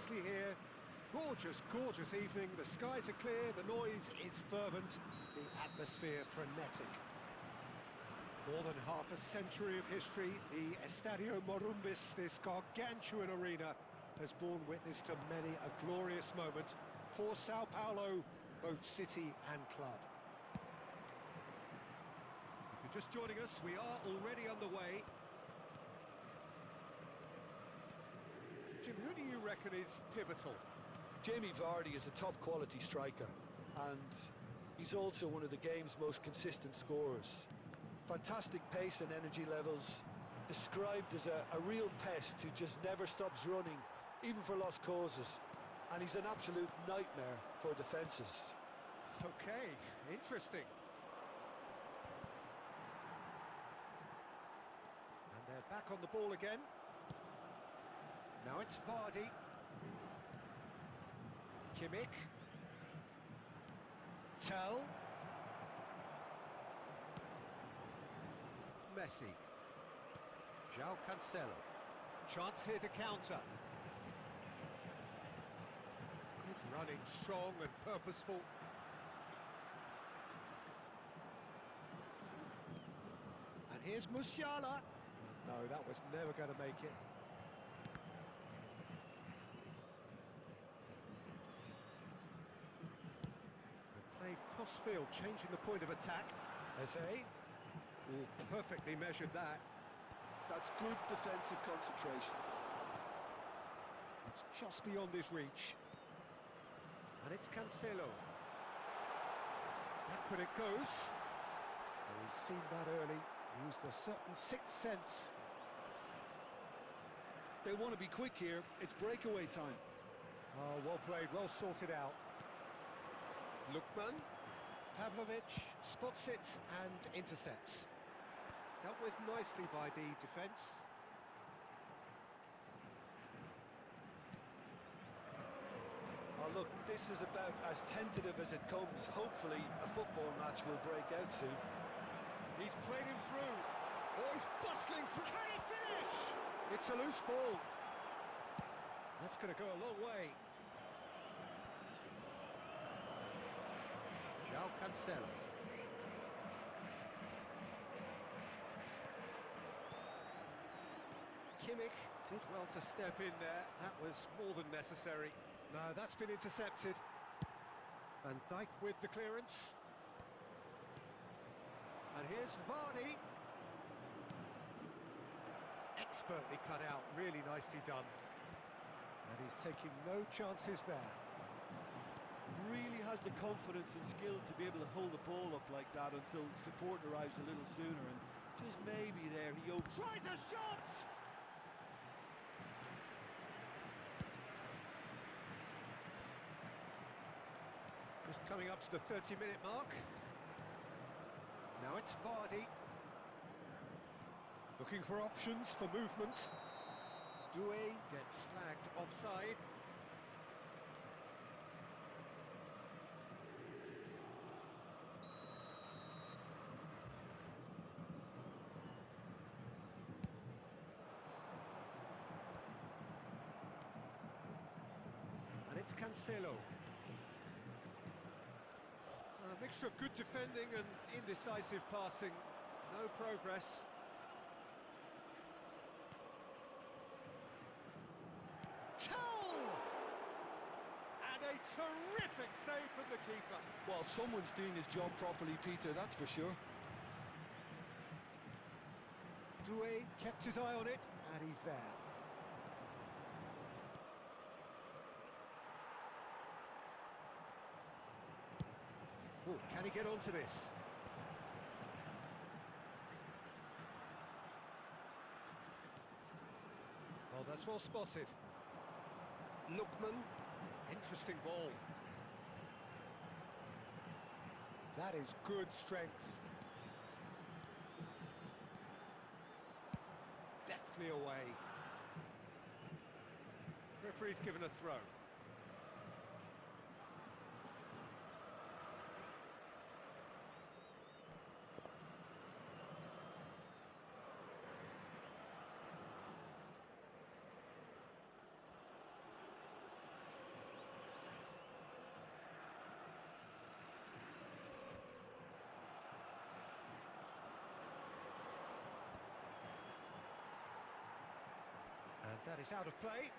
nicely here. Gorgeous, gorgeous evening. The skies are clear, the noise is fervent, the atmosphere frenetic. More than half a century of history, the Estadio Morumbis, this gargantuan arena, has borne witness to many a glorious moment for Sao Paulo, both city and club. If you're just joining us, we are already underway. Jim, who do you reckon is pivotal? Jamie Vardy is a top-quality striker, and he's also one of the game's most consistent scorers. Fantastic pace and energy levels, described as a real pest who just never stops running, even for lost causes. And he's an absolute nightmare for defences. Okay, interesting. And they're back on the ball again. Now it's Vardy. Kimmich. Tell. Messi. João Cancelo. Chance here to counter. Good running, strong and purposeful. And here's Musiala. No, that was never going to make it. Played cross-field, changing the point of attack. Eze. Oh, perfectly measured that. That's good defensive concentration. It's just beyond his reach. And it's Cancelo. Backward it goes. Oh, he's seen that early. Used a certain sixth sense. They want to be quick here. It's breakaway time. Oh, well played, well sorted out. Lookman, Pavlovic spots it and intercepts. Dealt with nicely by the defence. Oh look, this is about as tentative as it comes. Hopefully a football match will break out soon. He's played him through. Oh, he's bustling through. Can he finish? It's a loose ball. That's going to go a long way. João Cancelo. Kimmich did well to step in there. That was more than necessary. No, that's been intercepted. Van Dijk with the clearance. And here's Vardy. Expertly cut out, really nicely done. And he's taking no chances there. Really has the confidence and skill to be able to hold the ball up like that until support arrives a little sooner, and just maybe there he tries a shot! Just coming up to the 30-minute mark. Now it's Vardy. Looking for options for movement. Doué gets flagged offside. And it's Cancelo. A mixture of good defending and indecisive passing. No progress. And a terrific save from the keeper. Well, someone's doing his job properly, Peter, that's for sure. Doué kept his eye on it, and he's there. Oh, can he get onto this? Oh, that's well spotted. Lookman, interesting ball. That is good strength. Deftly away. Referee's given a throw. That is out of play.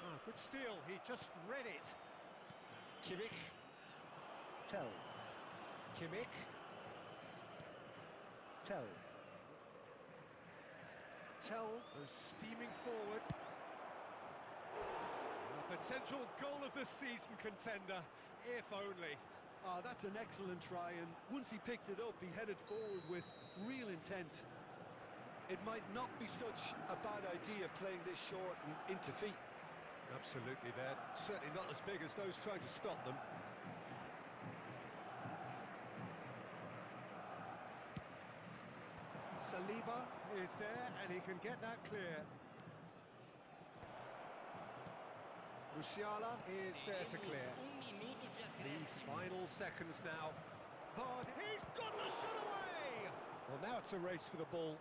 Oh, good steal, he just read it. Kimmich. Tell. Kimmich. Tell. Tell goes steaming forward. A potential goal of the season contender, if only. Ah, that's an excellent try, and once he picked it up, he headed forward with real intent. It might not be such a bad idea playing this short and into feet. Absolutely, they're certainly not as big as those trying to stop them. Saliba is there, and he can get that clear. Musiala is there to clear. The final seconds now. Vardy, he's got the shot away! Well, now it's a race for the ball.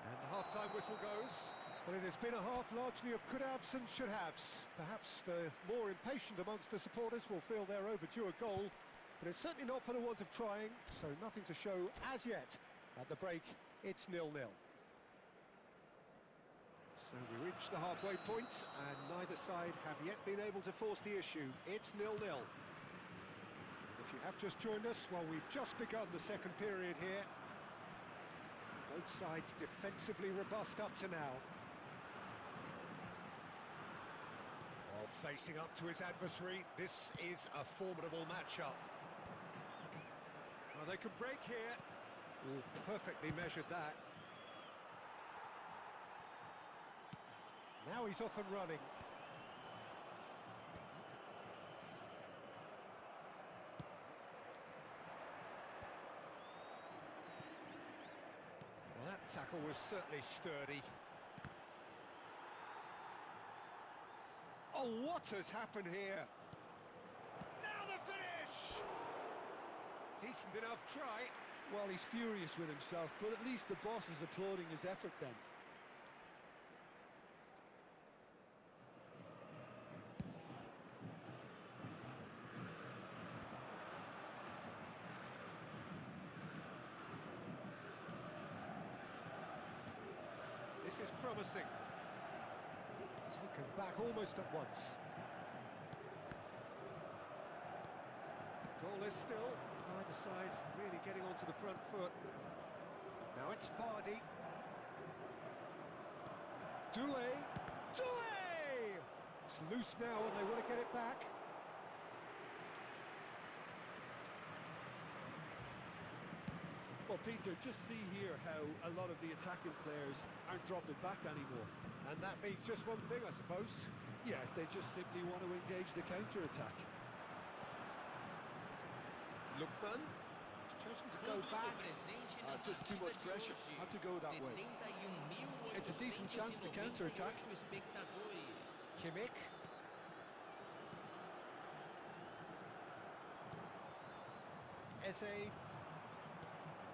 And the half-time whistle goes. Well, it has been a half largely of could-haves and should-haves. Perhaps the more impatient amongst the supporters will feel they're overdue a goal, but it's certainly not for the want of trying, so nothing to show as yet. At the break, it's 0-0. So we reach the halfway point, and neither side have yet been able to force the issue. It's 0-0. And if you have just joined us, well, we've just begun the second period here. Both sides defensively robust up to now. Facing up to his adversary, this is a formidable matchup. Well, they could break here. Oh, perfectly measured that. Now he's off and running. Well, that tackle was certainly sturdy. Oh, what has happened here? Now the finish! Decent enough try. Well, he's furious with himself, but at least the boss is applauding his effort then. This is promising. Taken back almost at once. Goalless still, neither side really getting onto the front foot. Now it's Vardy. Doué! Doué! It's loose now and they want to get it back. Well, Peter, just see here how a lot of the attacking players aren't dropping back anymore. And that means just one thing, I suppose. Yeah, they just simply want to engage the counter-attack. Lookman has chosen to go back. Just too much pressure. Had to go that way. It's a decent chance to counter-attack. Kimmich. Eze.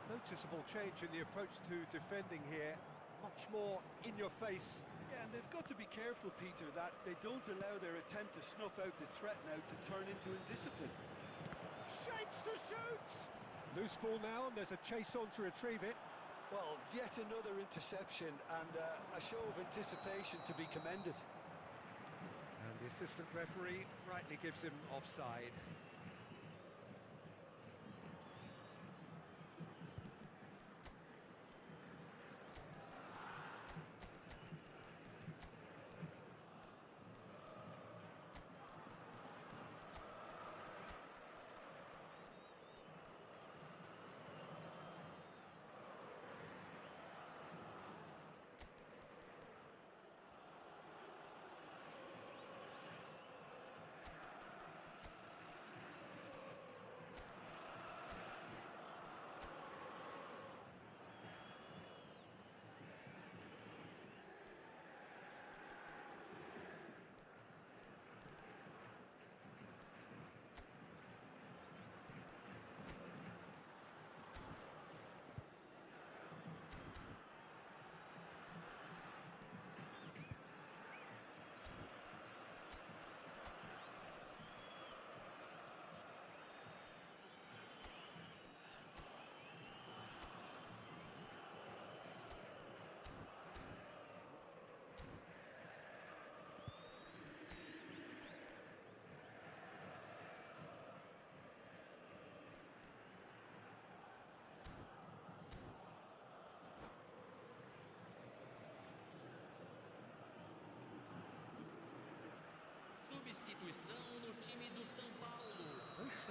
Noticeable change in the approach to defending here. Much more in your face. Yeah, and they've got to be careful, Peter, that they don't allow their attempt to snuff out the threat now to turn into indiscipline. Shapes to shoot! Loose ball now, and there's a chase on to retrieve it. Well, yet another interception, and a show of anticipation to be commended. And the assistant referee rightly gives him offside.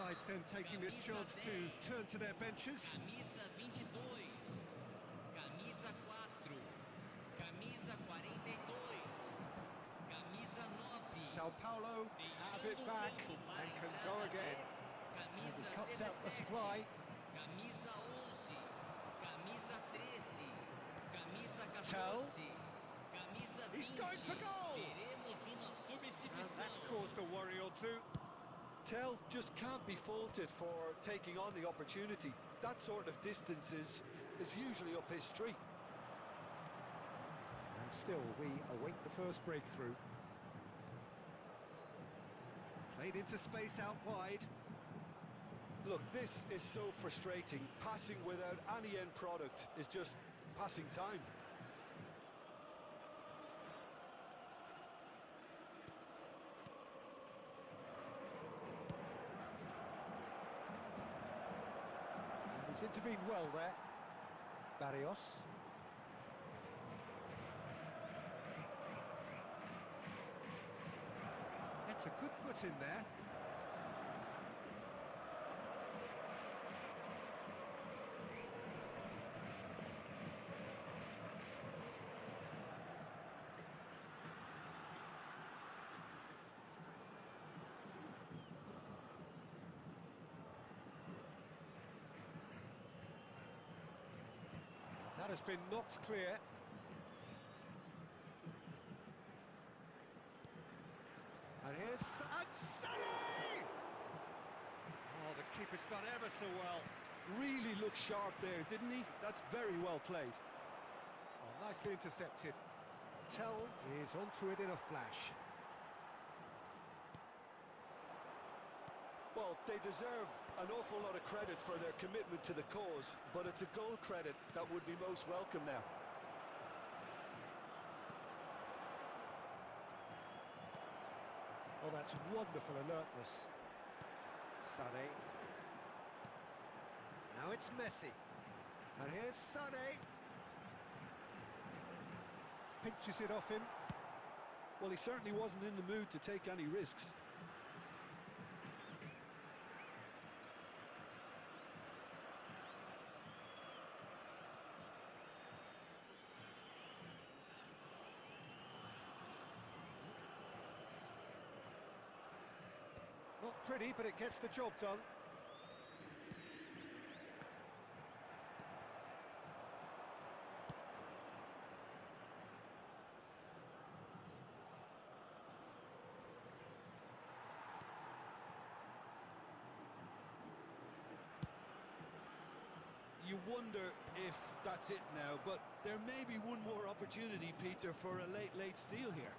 sides then taking this chance to turn to their benches. Camisa 22. Camisa 4. Camisa 42. Camisa 9. Sao Paulo have it back and can go again. And he cuts out the supply. Camisa 11. Camisa 13. Camisa 14. Tell. Camisa 20. He's going for goal. Teremos uma And that's substituição. caused a worry or two. Tell just can't be faulted for taking on the opportunity. That sort of distance is usually up his street. And still, we await the first breakthrough. Played into space out wide. Look, this is so frustrating. Passing without any end product is just passing time. And he's intervened well there. Barrios. Gets a good foot in there. That has been knocked clear. And here's Sezona! Oh, the keeper's done ever so well. Really looked sharp there, didn't he? That's very well played. Oh, nicely intercepted. Tell is onto it in a flash. Well, they deserve an awful lot of credit for their commitment to the cause, but it's a goal credit that would be most welcome now. Oh, that's wonderful alertness. Sané. Now it's Messi. And here's Sané. Pinches it off him. Well, he certainly wasn't in the mood to take any risks. Not pretty, but it gets the job done. You wonder if that's it now, but there may be one more opportunity, Peter, for a late steal here.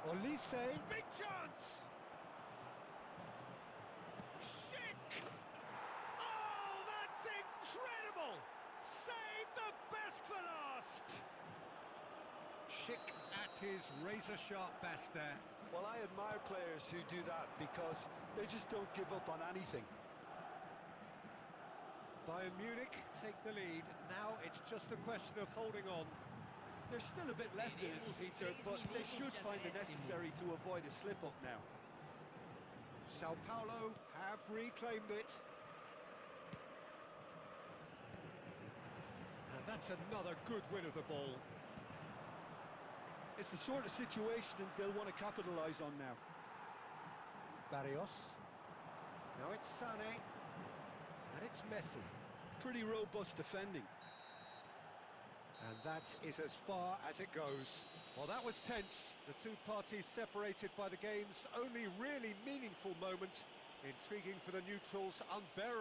Olise, big chance! Schick! Oh, that's incredible! Save the best for last! Schick at his razor-sharp best there. Well, I admire players who do that because they just don't give up on anything. Bayern Munich take the lead. Now it's just a question of holding on. There's still a bit left in it, Peter, but they should find it necessary to avoid a slip-up now. Sao Paulo have reclaimed it. And that's another good win of the ball. It's the sort of situation they'll want to capitalise on now. Barrios. Now it's Sané. And it's Messi. Pretty robust defending. And that is as far as it goes. Well, that was tense. The two parties separated by the game's only really meaningful moment. Intriguing for the neutrals, unbearable.